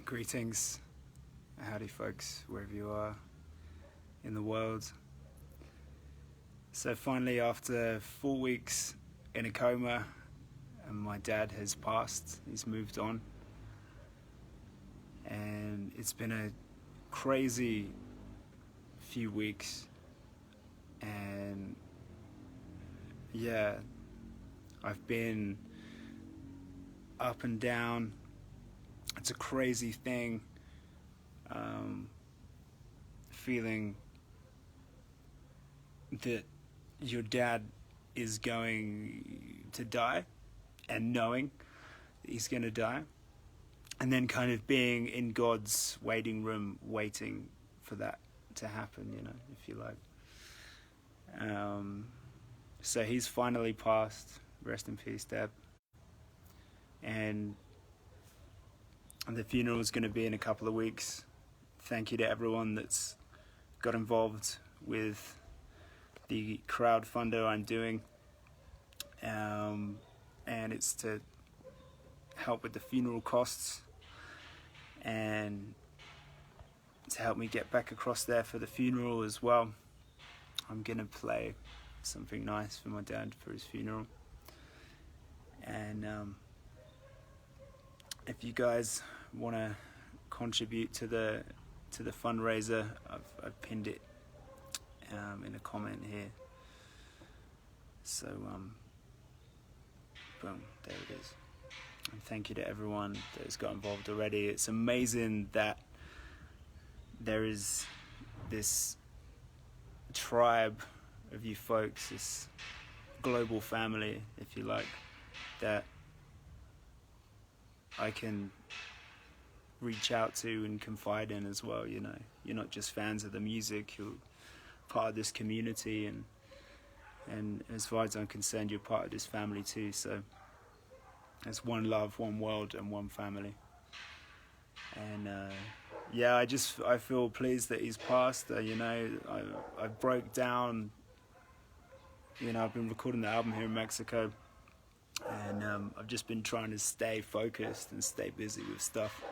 Greetings, howdy folks, wherever you are in the world. So finally, after 4 weeks in a coma, and my dad has passed, he's moved on. And it's been a crazy few weeks. And yeah, I've been up and down. It's a crazy thing, feeling that your dad is going to die and knowing that he's going to die, and then kind of being in God's waiting room waiting for that to happen, if you like. So he's finally passed. Rest in peace, Dad. And the funeral is going to be in a couple of weeks. Thank you to everyone that's got involved with the crowdfunder I'm doing. And it's to help with the funeral costs and to help me get back across there for the funeral as well. I'm going to play something nice for my dad for his funeral. And if you guys want to contribute to the fundraiser, I've pinned it in a comment here. So boom, there it is. And thank you to everyone that's got involved already. It's amazing that there is this tribe of you folks, this global family, if you like, that I can reach out to and confide in as well. You're not just fans of the music, you're part of this community, and as far as I'm concerned, you're part of this family too. So it's one love, one world, and one family. And I feel pleased that he's passed. I broke down. I've been recording the album here in Mexico, and I've just been trying to stay focused and stay busy with stuff.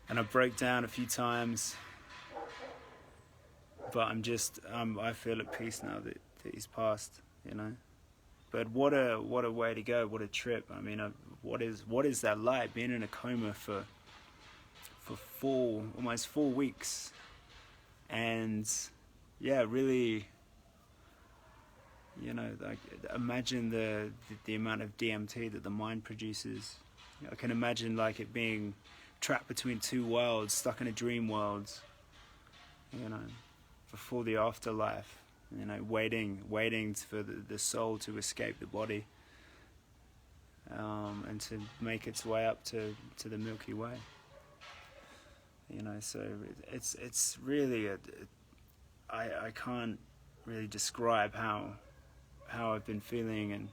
And I broke down a few times, but I feel at peace now that he's passed. But what a way to go! What a trip! I mean, what is that like, being in a coma for almost 4 weeks? And yeah, really, like, imagine the amount of DMT that the mind produces. I can imagine like it being trapped between two worlds, stuck in a dream world, before the afterlife, waiting for the soul to escape the body, and to make its way up to the Milky Way. So it's really I can't really describe how I've been feeling,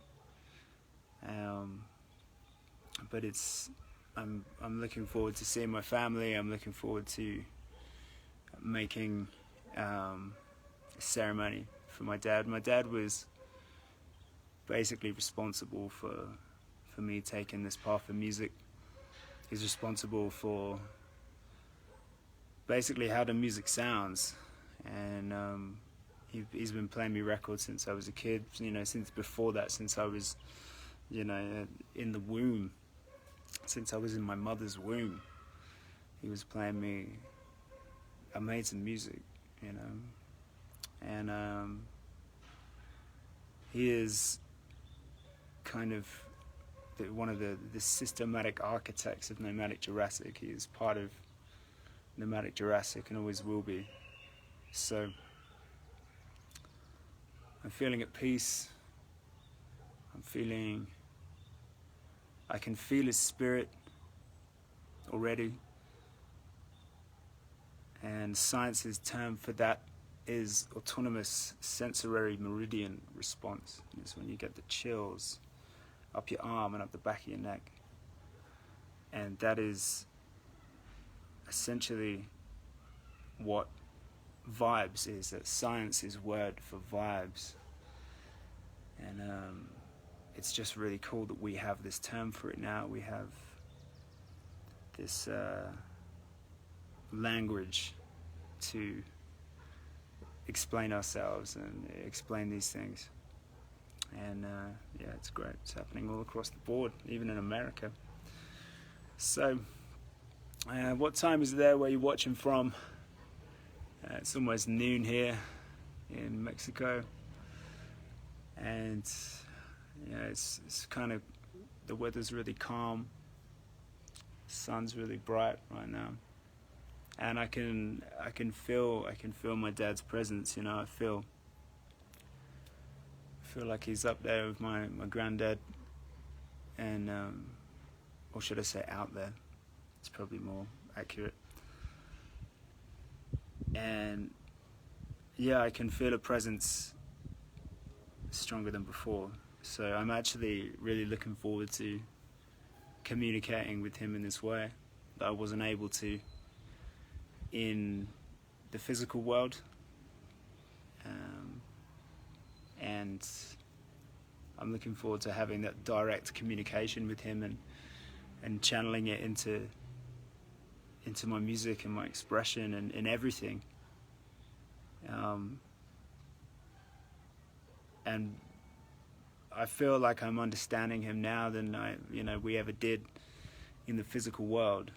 and but I'm looking forward to seeing my family. I'm looking forward to making a ceremony for my dad. My dad was basically responsible for me taking this path of music. He's responsible for basically how the music sounds, and he's been playing me records since I was a kid, since before that, since I was in the womb, since I was in my mother's womb. He was playing me amazing music, and he is kind of one of the systematic architects of Nomadic Jurassic. He is part of Nomadic Jurassic and always will be. So I'm feeling at peace. I can feel his spirit already. And science's term for that is autonomous sensory meridian response. It's when you get the chills up your arm and up the back of your neck. And that is essentially what vibes is. That science is word for vibes. And it's just really cool that we have this term for it now. We have this language to explain ourselves and explain these things. And yeah, it's great. It's happening all across the board, even in America. So what time is it there where you're watching from? It's almost noon here in Mexico, and yeah, it's kind of, the weather's really calm, the sun's really bright right now, and I can feel my dad's presence. You know, I feel like he's up there with my granddad, and or should I say out there? It's probably more accurate. And yeah, I can feel a presence stronger than before. So I'm actually really looking forward to communicating with him in this way that I wasn't able to in the physical world. And I'm looking forward to having that direct communication with him and channeling it into my music and my expression and everything. And I feel like I'm understanding him now than we ever did in the physical world.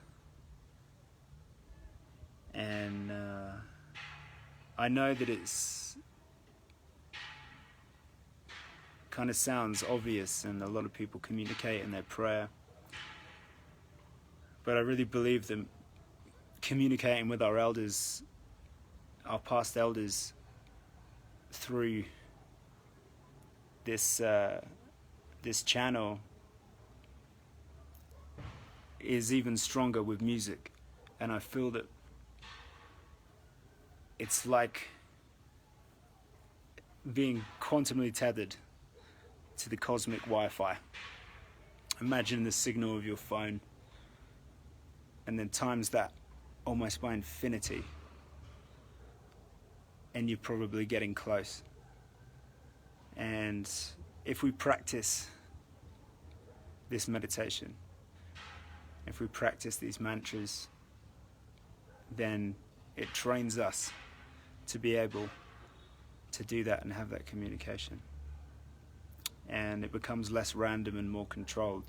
And I know that it's kind of sounds obvious, and a lot of people communicate in their prayer, but I really believe that communicating with our elders, our past elders, through this channel is even stronger with music. And I feel that it's like being quantumly tethered to the cosmic Wi-Fi. Imagine the signal of your phone and then times that almost by infinity, and you're probably getting close. And if we practice this meditation, if we practice these mantras, then it trains us to be able to do that and have that communication. And it becomes less random and more controlled.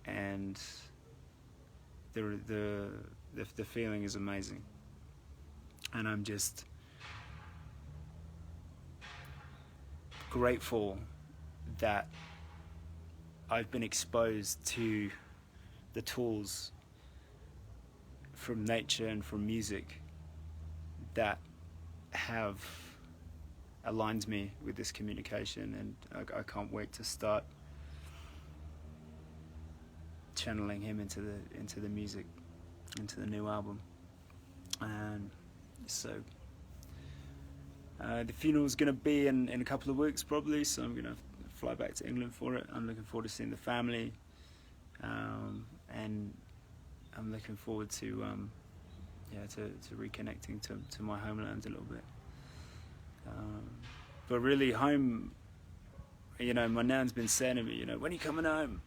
And the feeling is amazing. And I'm just grateful that I've been exposed to the tools from nature and from music that have aligned me with this communication, and I can't wait to start channeling him into the music, into the new album. And so the funeral's going to be in a couple of weeks probably, so I'm going to fly back to England for it. I'm looking forward to seeing the family, and I'm looking forward to reconnecting to my homeland a little bit. But really, home, my nan's been saying to me, when are you coming home?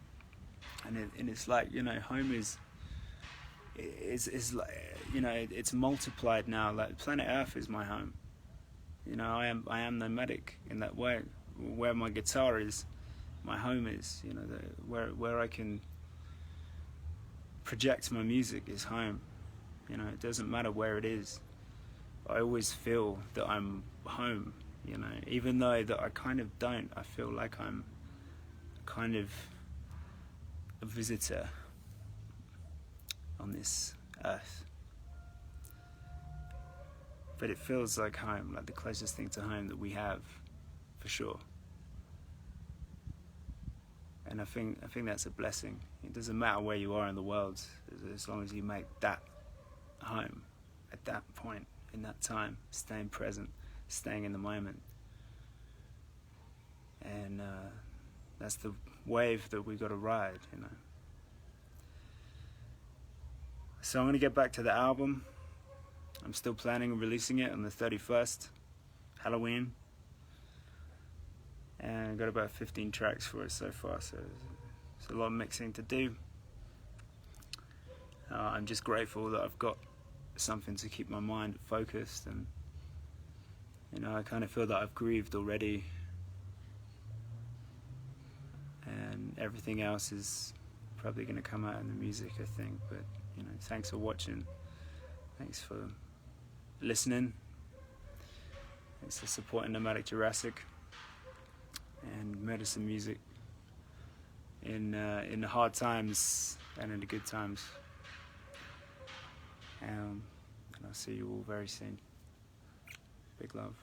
And it's like, home is like, it's multiplied now. Like planet Earth is my home. I am nomadic in that way. Where my guitar is, my home is. Where I can project my music is home. It doesn't matter where it is. I always feel that I'm home. Even though that I kind of don't. I feel like I'm kind of a visitor on this earth. But it feels like home, like the closest thing to home that we have, for sure. And I think that's a blessing. It doesn't matter where you are in the world, as long as you make that home at that point, in that time, staying present, staying in the moment. And that's the wave that we got to ride, So I'm going to get back to the album. I'm still planning on releasing it on the 31st, Halloween. And I've got about 15 tracks for it so far, so it's a lot of mixing to do. I'm just grateful that I've got something to keep my mind focused, and I kind of feel that I've grieved already, and everything else is probably going to come out in the music, I think. But thanks for watching, thanks for listening, thanks for supporting Nomadic Jurassic and medicine music in the hard times and in the good times. And I'll see you all very soon. Big love.